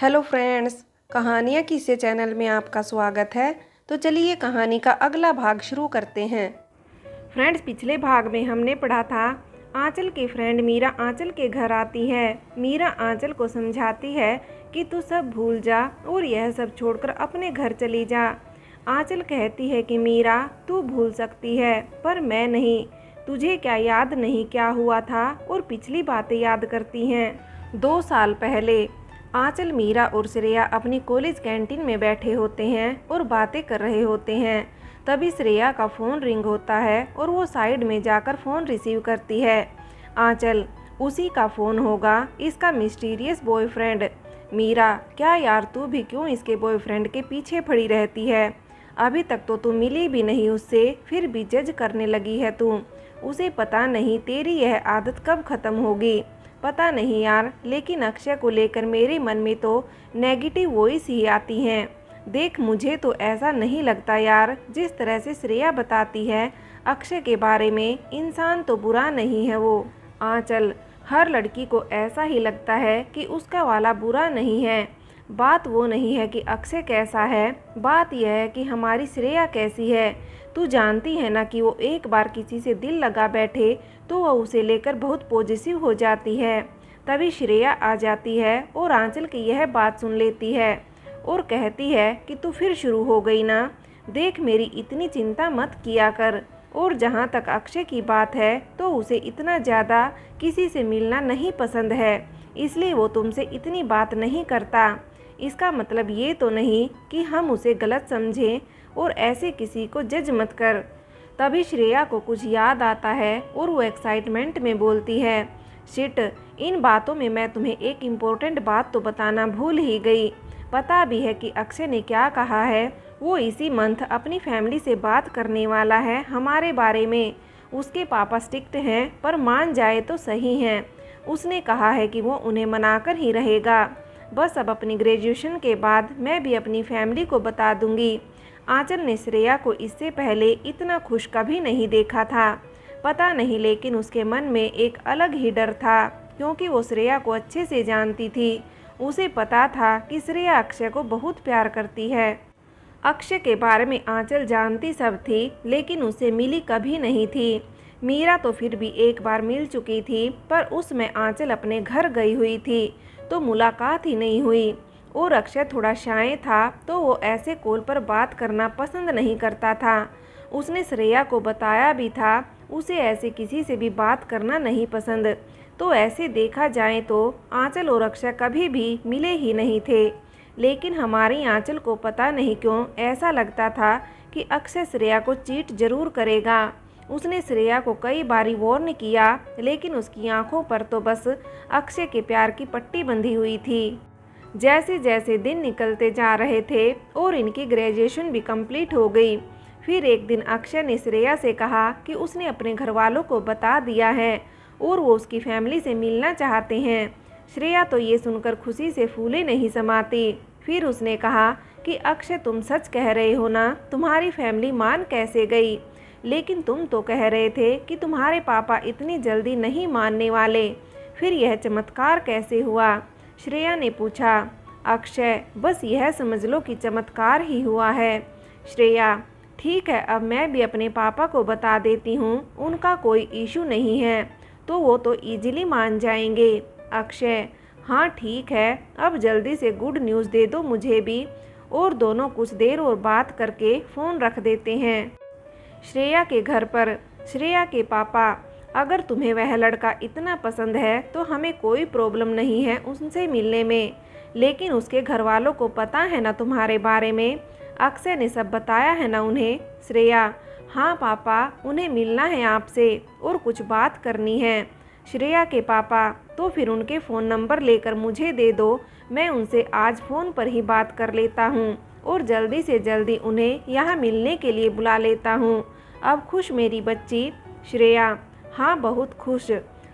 Hello friends, कहानियाँ किस्से channel में आपका स्वागत है। तो चलिए कहानी का अगला भाग शुरू करते हैं। फ्रेंड्स, पिछले भाग में हमने पढ़ा था आंचल की फ्रेंड मीरा आंचल के घर आती है। मीरा आंचल को समझाती है कि तू सब भूल जा और यह सब छोड़कर अपने घर चली जा। आंचल कहती है कि मीरा, तू भूल सकती है पर मैं नहीं। तुझे क्या याद नहीं क्या हुआ था और पिछली बातें याद करती हैं। 2 साल पहले आंचल, मीरा और श्रेया अपनी कॉलेज कैंटीन में बैठे होते हैं और बातें कर रहे होते हैं। तभी श्रेया का फ़ोन रिंग होता है और वो साइड में जाकर फ़ोन रिसीव करती है। आंचल, उसी का फ़ोन होगा, इसका मिस्टीरियस बॉयफ्रेंड। मीरा, क्या यार, तू भी क्यों इसके बॉयफ्रेंड के पीछे पड़ी रहती है? अभी तक तो तू मिली भी नहीं उससे, फिर भी जज करने लगी है तू। उसे पता नहीं तेरी यह आदत कब ख़त्म होगी। पता नहीं यार, लेकिन अक्षय को लेकर मेरे मन में तो नेगेटिव वॉइस ही आती हैं। देख, मुझे तो ऐसा नहीं लगता यार, जिस तरह से श्रेया बताती है अक्षय के बारे में, इंसान तो बुरा नहीं है वो। आंचल, हर लड़की को ऐसा ही लगता है कि उसका वाला बुरा नहीं है। बात वो नहीं है कि अक्षय कैसा है, बात यह है कि हमारी श्रेया कैसी है। तू जानती है ना कि वो एक बार किसी से दिल लगा बैठे तो वह उसे लेकर बहुत पॉजिटिव हो जाती है। तभी श्रेया आ जाती है और आंचल की यह बात सुन लेती है और कहती है कि तू फिर शुरू हो गई ना। देख, मेरी इतनी चिंता मत किया कर। और जहाँ तक अक्षय की बात है तो उसे इतना ज़्यादा किसी से मिलना नहीं पसंद है, इसलिए वो तुमसे इतनी बात नहीं करता। इसका मतलब ये तो नहीं कि हम उसे गलत समझें और ऐसे किसी को जज मत कर। तभी श्रेया को कुछ याद आता है और वो एक्साइटमेंट में बोलती है, शिट, इन बातों में मैं तुम्हें एक इम्पोर्टेंट बात तो बताना भूल ही गई। पता भी है कि अक्षय ने क्या कहा है। वो इसी मंथ अपनी फैमिली से बात करने वाला है हमारे बारे में। उसके पापा स्ट्रिक्ट हैं पर मान जाए तो सही हैं। उसने कहा है कि वो उन्हें मनाकर ही रहेगा। बस अब अपनी ग्रेजुएशन के बाद मैं भी अपनी फैमिली को बता दूंगी। आंचल ने श्रेया को इससे पहले इतना खुश कभी नहीं देखा था। पता नहीं, लेकिन उसके मन में एक अलग ही डर था, क्योंकि वो श्रेया को अच्छे से जानती थी। उसे पता था कि श्रेया अक्षय को बहुत प्यार करती है। अक्षय के बारे में आंचल जानती सब थी, लेकिन उससे मिली कभी नहीं थी। मीरा तो फिर भी एक बार मिल चुकी थी, पर उसमें आंचल अपने घर गई हुई थी तो मुलाकात ही नहीं हुई। और अक्षय थोड़ा शाय था तो वो ऐसे कॉल पर बात करना पसंद नहीं करता था। उसने श्रेया को बताया भी था उसे ऐसे किसी से भी बात करना नहीं पसंद। तो ऐसे देखा जाए तो आंचल और अक्षय कभी भी मिले ही नहीं थे। लेकिन हमारी आंचल को पता नहीं क्यों ऐसा लगता था कि अक्षय श्रेया को चीट जरूर करेगा। उसने श्रेया को कई बारी वार्न किया, लेकिन उसकी आंखों पर तो बस अक्षय के प्यार की पट्टी बंधी हुई थी। जैसे जैसे दिन निकलते जा रहे थे और इनकी ग्रेजुएशन भी कंप्लीट हो गई, फिर एक दिन अक्षय ने श्रेया से कहा कि उसने अपने घर वालों को बता दिया है और वो उसकी फैमिली से मिलना चाहते हैं। श्रेया तो ये सुनकर खुशी से फूले नहीं समाती। फिर उसने कहा कि अक्षय, तुम सच कह रहे हो ना? तुम्हारी फैमिली मान कैसे गई? लेकिन तुम तो कह रहे थे कि तुम्हारे पापा इतनी जल्दी नहीं मानने वाले, फिर यह चमत्कार कैसे हुआ? श्रेया ने पूछा। अक्षय, बस यह समझ लो कि चमत्कार ही हुआ है। श्रेया, ठीक है, अब मैं भी अपने पापा को बता देती हूँ, उनका कोई इशू नहीं है, तो वो तो इजीली मान जाएंगे। अक्षय, हाँ ठीक है, अब जल्दी से गुड न्यूज़ दे दो मुझे भी। और दोनों कुछ देर और बात करके फ़ोन रख देते हैं। श्रेया के घर पर श्रेया के पापा, अगर तुम्हें वह लड़का इतना पसंद है तो हमें कोई प्रॉब्लम नहीं है उनसे मिलने में, लेकिन उसके घर वालों को पता है ना तुम्हारे बारे में? अक्षय ने सब बताया है ना उन्हें? श्रेया, हाँ पापा, उन्हें मिलना है आपसे और कुछ बात करनी है। श्रेया के पापा, तो फिर उनके फ़ोन नंबर लेकर मुझे दे दो, मैं उनसे आज फ़ोन पर ही बात कर लेता हूँ और जल्दी से जल्दी उन्हें यहाँ मिलने के लिए बुला लेता हूँ। अब खुश मेरी बच्ची? श्रेया, हाँ बहुत खुश।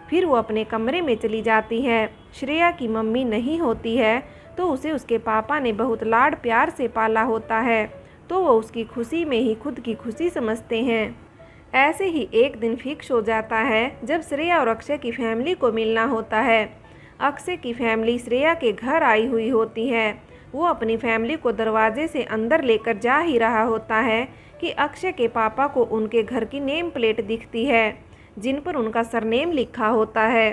फिर वो अपने कमरे में चली जाती है। श्रेया की मम्मी नहीं होती है तो उसे उसके पापा ने बहुत लाड प्यार से पाला होता है, तो वो उसकी खुशी में ही खुद की खुशी समझते हैं। ऐसे ही एक दिन फिक्स हो जाता है जब श्रेया और अक्षय की फैमिली को मिलना होता है। अक्षय की फैमिली श्रेया के घर आई हुई होती है। वो अपनी फैमिली को दरवाजे से अंदर लेकर जा ही रहा होता है कि अक्षय के पापा को उनके घर की नेम प्लेट दिखती है जिन पर उनका सरनेम लिखा होता है।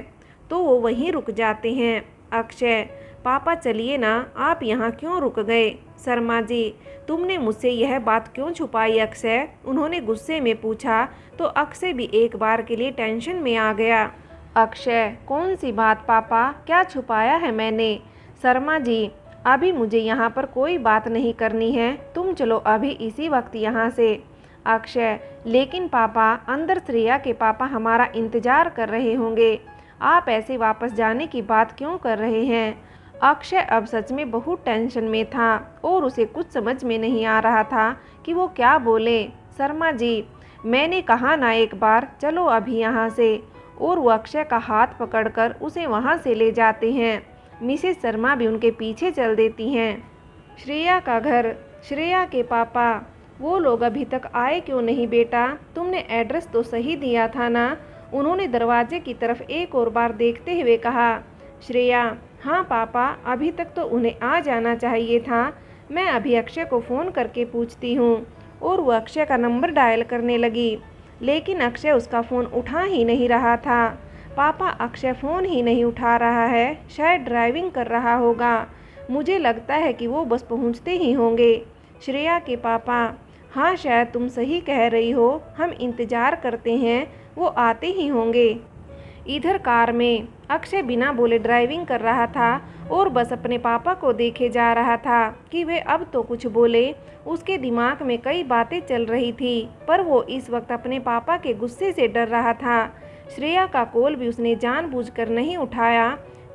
तो वो वहीं रुक जाते हैं। अक्षय, पापा चलिए ना, आप यहाँ क्यों रुक गए? शर्मा जी, तुमने मुझसे यह बात क्यों छुपाई अक्षय? उन्होंने गुस्से में पूछा। तो अक्षय भी एक बार के लिए टेंशन में आ गया। अक्षय, कौन सी बात पापा, क्या छुपाया है मैंने? शर्मा जी, अभी मुझे यहाँ पर कोई बात नहीं करनी है, तुम चलो अभी इसी वक्त यहाँ से। अक्षय, लेकिन पापा, अंदर श्रेया के पापा हमारा इंतजार कर रहे होंगे, आप ऐसे वापस जाने की बात क्यों कर रहे हैं? अक्षय अब सच में बहुत टेंशन में था और उसे कुछ समझ में नहीं आ रहा था कि वो क्या बोले। शर्मा जी, मैंने कहा ना एक बार, चलो अभी यहाँ से। और वो अक्षय का हाथ पकड़कर उसे वहाँ से ले जाते हैं। मिसेस शर्मा भी उनके पीछे चल देती हैं। श्रेया का घर, श्रेया के पापा, वो लोग अभी तक आए क्यों नहीं बेटा? तुमने एड्रेस तो सही दिया था ना? उन्होंने दरवाजे की तरफ एक और बार देखते हुए कहा। श्रेया, हाँ पापा, अभी तक तो उन्हें आ जाना चाहिए था, मैं अभी अक्षय को फ़ोन करके पूछती हूँ। और वो अक्षय का नंबर डायल करने लगी, लेकिन अक्षय उसका फ़ोन उठा ही नहीं रहा था। पापा, अक्षय फ़ोन ही नहीं उठा रहा है, शायद ड्राइविंग कर रहा होगा, मुझे लगता है कि वो बस पहुँचते ही होंगे। श्रेया के पापा, हाँ शायद तुम सही कह रही हो, हम इंतज़ार करते हैं, वो आते ही होंगे। इधर कार में अक्षय बिना बोले ड्राइविंग कर रहा था और बस अपने पापा को देखे जा रहा था कि वे अब तो कुछ बोले। उसके दिमाग में कई बातें चल रही थी, पर वो इस वक्त अपने पापा के गुस्से से डर रहा था। श्रेया का कॉल भी उसने जानबूझकर नहीं उठाया,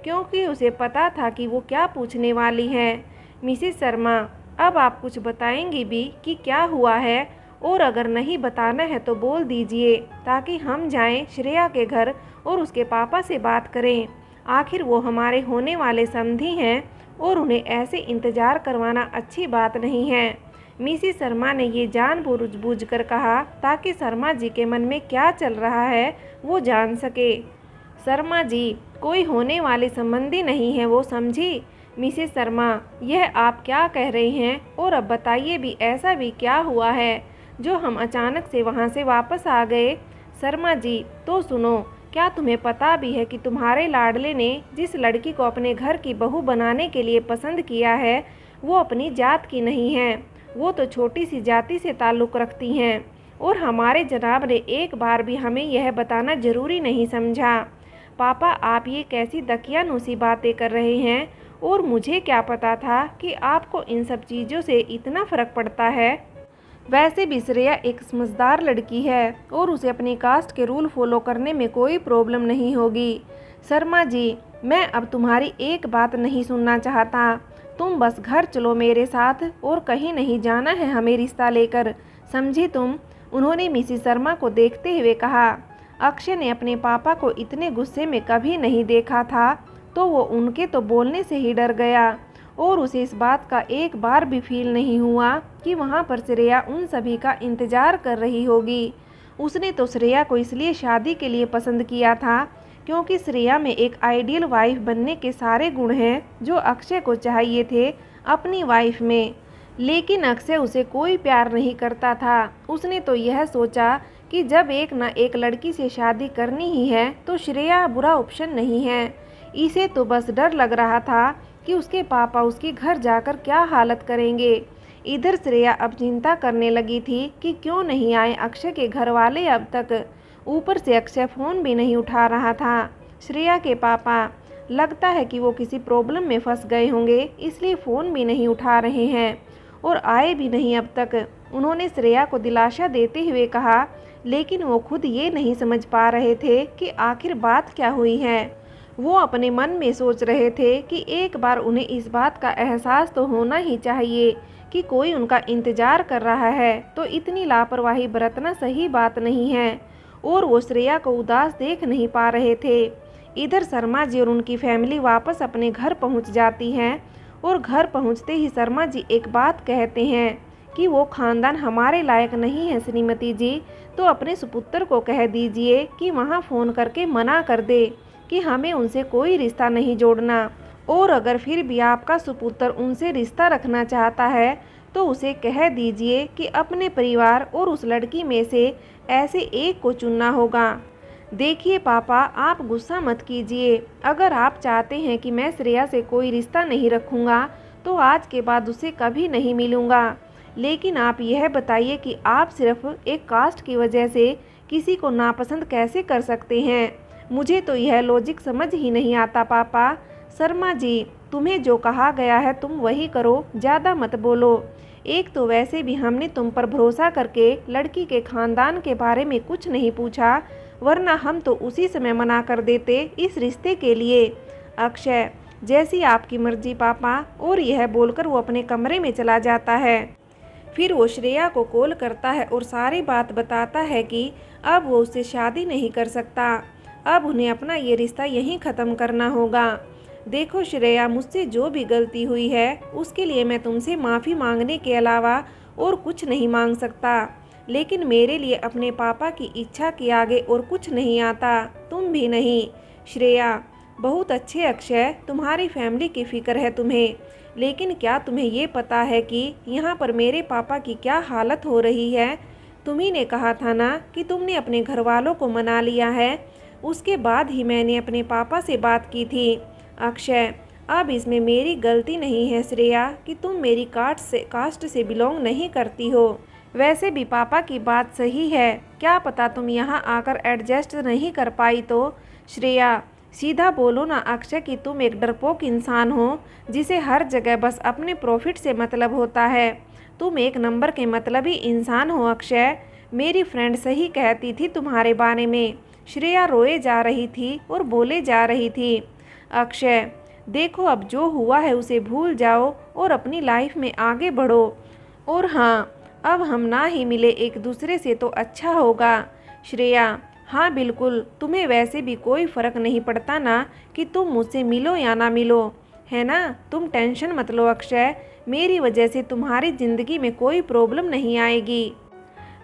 क्योंकि उसे पता था कि वो क्या पूछने वाली है। मिसेस शर्मा, अब आप कुछ बताएंगी भी कि क्या हुआ है, और अगर नहीं बताना है तो बोल दीजिए, ताकि हम जाएं श्रेया के घर और उसके पापा से बात करें। आखिर वो हमारे होने वाले समधी हैं और उन्हें ऐसे इंतज़ार करवाना अच्छी बात नहीं है। मिसेस शर्मा ने ये जानबूझ कर कहा ताकि शर्मा जी के मन में क्या चल रहा है वो जान सके। शर्मा जी, कोई होने वाले संबंधी नहीं है वो, समझी? मिसेस शर्मा, यह आप क्या कह रही हैं? और अब बताइए भी, ऐसा भी क्या हुआ है जो हम अचानक से वहाँ से वापस आ गए? शर्मा जी, तो सुनो, क्या तुम्हें पता भी है कि तुम्हारे लाडले ने जिस लड़की को अपने घर की बहू बनाने के लिए पसंद किया है वो अपनी जात की नहीं है, वो तो छोटी सी जाति से ताल्लुक़ रखती हैं। और हमारे जनाब ने एक बार भी हमें यह बताना ज़रूरी नहीं समझा। पापा, आप ये कैसी दकियानूसी बातें कर रहे हैं? और मुझे क्या पता था कि आपको इन सब चीज़ों से इतना फ़र्क पड़ता है। वैसे भी श्रेया एक समझदार लड़की है और उसे अपनी कास्ट के रूल फॉलो करने में कोई प्रॉब्लम नहीं होगी। शर्मा जी, मैं अब तुम्हारी एक बात नहीं सुनना चाहता, तुम बस घर चलो मेरे साथ, और कहीं नहीं जाना है हमें रिश्ता लेकर, समझी तुम? उन्होंने मिसेस शर्मा को देखते हुए कहा। अक्षय ने अपने पापा को इतने गुस्से में कभी नहीं देखा था, तो वो उनके तो बोलने से ही डर गया और उसे इस बात का एक बार भी फील नहीं हुआ कि वहाँ पर श्रेया उन सभी का इंतज़ार कर रही होगी। उसने तो श्रेया को इसलिए शादी के लिए पसंद किया था क्योंकि श्रेया में एक आइडियल वाइफ बनने के सारे गुण हैं जो अक्षय को चाहिए थे अपनी वाइफ में। लेकिन अक्षय उसे कोई प्यार नहीं करता था। उसने तो यह सोचा कि जब एक न एक लड़की से शादी करनी ही है तो श्रेया बुरा ऑप्शन नहीं है। इसे तो बस डर लग रहा था कि उसके पापा उसके घर जाकर क्या हालत करेंगे। इधर श्रेया अब चिंता करने लगी थी कि क्यों नहीं आए अक्षय के घर वाले अब तक। ऊपर से अक्षय फ़ोन भी नहीं उठा रहा था। श्रेया के पापा, लगता है कि वो किसी प्रॉब्लम में फंस गए होंगे, इसलिए फ़ोन भी नहीं उठा रहे हैं और आए भी नहीं अब तक, उन्होंने श्रेया को दिलासा देते हुए कहा। लेकिन वो खुद ये नहीं समझ पा रहे थे कि आखिर बात क्या हुई है। वो अपने मन में सोच रहे थे कि एक बार उन्हें इस बात का एहसास तो होना ही चाहिए कि कोई उनका इंतज़ार कर रहा है, तो इतनी लापरवाही बरतना सही बात नहीं है। और वो श्रेया को उदास देख नहीं पा रहे थे। इधर शर्मा जी और उनकी फैमिली वापस अपने घर पहुंच जाती हैं और घर पहुंचते ही शर्मा जी एक बात कहते हैं कि वो ख़ानदान हमारे लायक नहीं है श्रीमती जी, तो अपने सुपुत्र को कह दीजिए कि वहाँ फ़ोन करके मना कर दे, कि हमें उनसे कोई रिश्ता नहीं जोड़ना, और अगर फिर भी आपका सुपुत्र उनसे रिश्ता रखना चाहता है तो उसे कह दीजिए कि अपने परिवार और उस लड़की में से ऐसे एक को चुनना होगा। देखिए पापा, आप गुस्सा मत कीजिए। अगर आप चाहते हैं कि मैं श्रेया से कोई रिश्ता नहीं रखूँगा तो आज के बाद उसे कभी नहीं मिलूँगा। लेकिन आप यह बताइए कि आप सिर्फ एक कास्ट की वजह से किसी को नापसंद कैसे कर सकते हैं? मुझे तो यह लॉजिक समझ ही नहीं आता पापा। शर्मा जी, तुम्हें जो कहा गया है तुम वही करो, ज़्यादा मत बोलो। एक तो वैसे भी हमने तुम पर भरोसा करके लड़की के खानदान के बारे में कुछ नहीं पूछा, वरना हम तो उसी समय मना कर देते इस रिश्ते के लिए। अक्षय, जैसी आपकी मर्जी पापा। और यह बोलकर वो अपने कमरे में चला जाता है। फिर वो श्रेया को कॉल करता है और सारी बात बताता है कि अब वो उससे शादी नहीं कर सकता, अब उन्हें अपना ये रिश्ता यहीं ख़त्म करना होगा। देखो श्रेया, मुझसे जो भी गलती हुई है उसके लिए मैं तुमसे माफ़ी मांगने के अलावा और कुछ नहीं मांग सकता, लेकिन मेरे लिए अपने पापा की इच्छा के आगे और कुछ नहीं आता, तुम भी नहीं। श्रेया, बहुत अच्छे अक्षय, तुम्हारी फैमिली की फ़िक्र है तुम्हें, लेकिन क्या तुम्हें ये पता है कि यहाँ पर मेरे पापा की क्या हालत हो रही है? तुम्ही ने कहा था ना कि तुमने अपने घर वालों को मना लिया है, उसके बाद ही मैंने अपने पापा से बात की थी। अक्षय, अब इसमें मेरी गलती नहीं है श्रेया कि तुम मेरी कास्ट से बिलोंग नहीं करती हो। वैसे भी पापा की बात सही है, क्या पता तुम यहाँ आकर एडजस्ट नहीं कर पाई तो। श्रेया, सीधा बोलो ना अक्षय कि तुम एक डरपोक इंसान हो जिसे हर जगह बस अपने प्रॉफिट से मतलब होता है। तुम एक नंबर के मतलबी इंसान हो अक्षय। मेरी फ्रेंड सही कहती थी तुम्हारे बारे में। श्रेया रोए जा रही थी और बोले जा रही थी। अक्षय, देखो अब जो हुआ है उसे भूल जाओ और अपनी लाइफ में आगे बढ़ो। और हाँ, अब हम ना ही मिले एक दूसरे से तो अच्छा होगा। श्रेया, हाँ बिल्कुल, तुम्हें वैसे भी कोई फ़र्क नहीं पड़ता ना कि तुम मुझसे मिलो या ना मिलो, है ना? तुम टेंशन मत लो अक्षय, मेरी वजह से तुम्हारी ज़िंदगी में कोई प्रॉब्लम नहीं आएगी।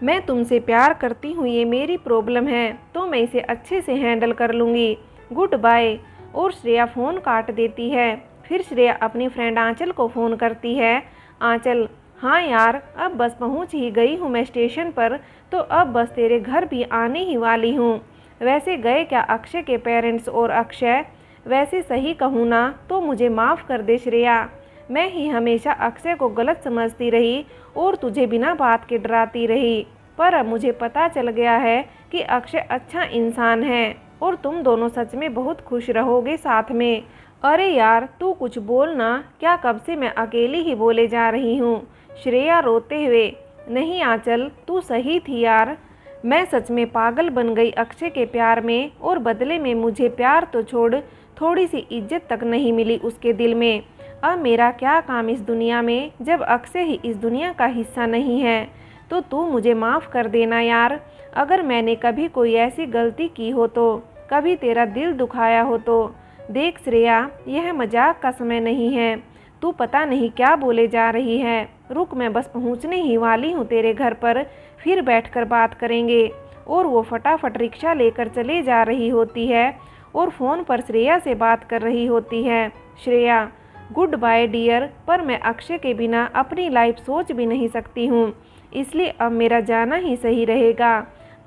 मैं तुमसे प्यार करती हूँ, ये मेरी प्रॉब्लम है तो मैं इसे अच्छे से हैंडल कर लूँगी। Good bye. और श्रेया फ़ोन काट देती है। फिर श्रेया अपनी फ्रेंड आंचल को फ़ोन करती है। आंचल, हाँ यार, अब बस पहुँच ही गई हूँ मैं स्टेशन पर, तो अब बस तेरे घर भी आने ही वाली हूँ। वैसे गए क्या अक्षय के पेरेंट्स और अक्षय? वैसे सही कहूँ ना तो मुझे माफ़ कर दे श्रेया, मैं ही हमेशा अक्षय को गलत समझती रही और तुझे बिना बात के डराती रही, पर अब मुझे पता चल गया है कि अक्षय अच्छा इंसान है और तुम दोनों सच में बहुत खुश रहोगे साथ में। अरे यार तू कुछ बोल ना, क्या कब से मैं अकेली ही बोले जा रही हूँ। श्रेया रोते हुए, नहीं आंचल, तू सही थी यार, मैं सच में पागल बन गई अक्षय के प्यार में, और बदले में मुझे प्यार तो छोड़ थोड़ी सी इज्जत तक नहीं मिली उसके दिल में। अब मेरा क्या काम इस दुनिया में जब अक्षय ही इस दुनिया का हिस्सा नहीं है। तो तू मुझे माफ़ कर देना यार, अगर मैंने कभी कोई ऐसी गलती की हो तो, कभी तेरा दिल दुखाया हो तो। देख श्रेया, यह मजाक का समय नहीं है, तू पता नहीं क्या बोले जा रही है। रुक, मैं बस पहुंचने ही वाली हूँ तेरे घर पर, फिर बैठकर बात करेंगे। और वो फटाफट रिक्शा लेकर चले जा रही होती है और फ़ोन पर श्रेया से बात कर रही होती है। श्रेया, गुड बाय डियर, पर मैं अक्षय के बिना अपनी लाइफ सोच भी नहीं सकती हूँ, इसलिए अब मेरा जाना ही सही रहेगा।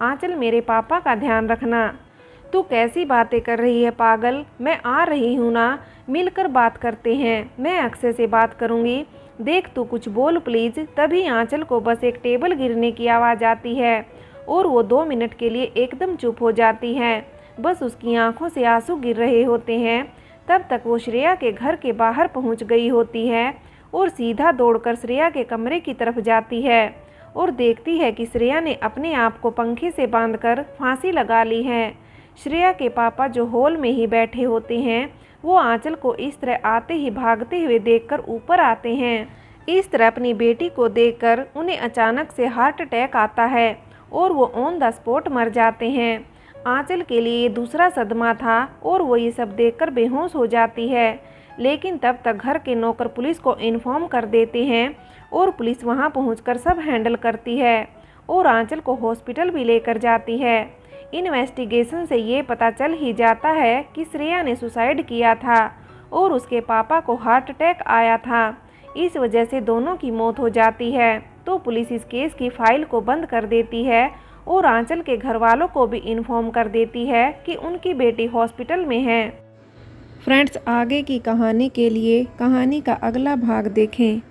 आंचल, मेरे पापा का ध्यान रखना। तू कैसी बातें कर रही है पागल, मैं आ रही हूँ ना, मिलकर बात करते हैं, मैं अक्षय से बात करूँगी। देख तू कुछ बोल प्लीज़। तभी आंचल को बस एक टेबल गिरने की आवाज़ आती है और वो 2 मिनट के लिए एकदम चुप हो जाती है, बस उसकी आंखों से आंसू गिर रहे होते हैं। तब तक वो श्रेया के घर के बाहर पहुंच गई होती है और सीधा दौड़कर श्रेया के कमरे की तरफ जाती है और देखती है कि श्रेया ने अपने आप को पंखे से बांधकर फांसी लगा ली है। श्रेया के पापा जो हॉल में ही बैठे होते हैं, वो आंचल को इस तरह आते ही भागते हुए देखकर ऊपर आते हैं। इस तरह अपनी बेटी को देखकर उन्हें अचानक से हार्ट अटैक आता है और वो ऑन द स्पॉट मर जाते हैं। आंचल के लिए दूसरा सदमा था और वो ये सब देखकर बेहोश हो जाती है, लेकिन तब तक घर के नौकर पुलिस को इन्फॉर्म कर देते हैं और पुलिस वहां पहुंचकर सब हैंडल करती है और आंचल को हॉस्पिटल भी लेकर जाती है। इन्वेस्टिगेशन से ये पता चल ही जाता है कि श्रेया ने सुसाइड किया था और उसके पापा को हार्ट अटैक आया था। इस वजह से दोनों की मौत हो जाती है। तो पुलिस इस केस की फाइल को बंद कर देती है और आंचल के घर वालों को भी इन्फॉर्म कर देती है कि उनकी बेटी हॉस्पिटल में है। फ्रेंड्स, आगे की कहानी के लिए कहानी का अगला भाग देखें।